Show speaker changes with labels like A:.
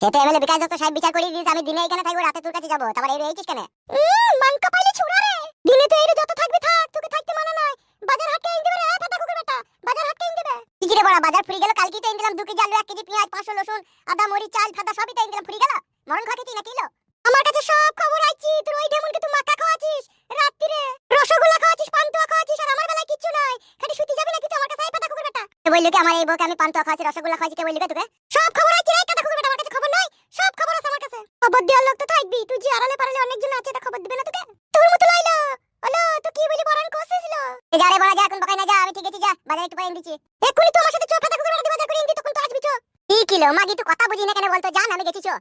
A: সেটা এমএলএ বিকাশ দত্ত সাহেব বিচার করে দিয়েছে, আমি দিনে এখানে থাকবো, রাতে তোর কাছে যাবো। তারপরে এই এইছিস কেন? মাংকা পাইলে ছুড়া রে। দিনে তো এই যত থাকবি থাক, তোকে থাকতে মানা নাই। বাজার হাটকে এনে দেবে রে ফাটা কুকুর বেটা, বাজার হাটকে এনে দেবে। কি রে বড়া, বাজার ফ্রি গেল, কালকে তো এনে দিলাম 2 কেজি আলু, 1 কেজি পেঁয়াজ, 500 রসুন, আদা মরিচ চাল ফাটা সবই তো এনে দিলাম, ফ্রি গেল। মরণ খাকে না কিলো। আমার কাছে সব খবর আইছি, তোর ওই ঢেমনকে তুই মাকা খাওয়াছিস, রাত্রিরে রসগোল্লা খাওয়াছিস, পান্তুয়া খাওয়াছিস, আর আমার বেলায় কিচ্ছু নাই। খালি শুতে যাবি নাকি তুই আমার কাছে? ফাটা কুকুর বেটা, তুই বললি কি আমার এই বউকে আমি পান্তুয়া খাওয়াছি, রসগোল্লা খাওয়াছি, কে বললি তোকে? সব খবর আইছি রে ফাটা কুকুর বেটা, আমার কাছে খবর নাই, সব খবর আছে আমার কাছে। খবর দেওয়ার লোক তো থাকবি, তুই যে আড়ালে পারলে অনেকজন আছে, এটা খবর দিবে না তোকে? তোর মতো লাইলো হলো তো কি বলি বরান কোসেছিল। এ যা রে বড়া, যা এখন বকাই না, যা, আমি ঠিক আছে, যা বাজারে একটু পরে এনে দিচ্ছি। এক্ষুনি তো আমার সাথে চোখ ফাটা কুকুর বেটা বাজার করে এনে দি, তখন তো আসবি চো। কি কিলো মাগি, তুই কথা বুঝি না কেন বলতো? জান আমি গেছি চো।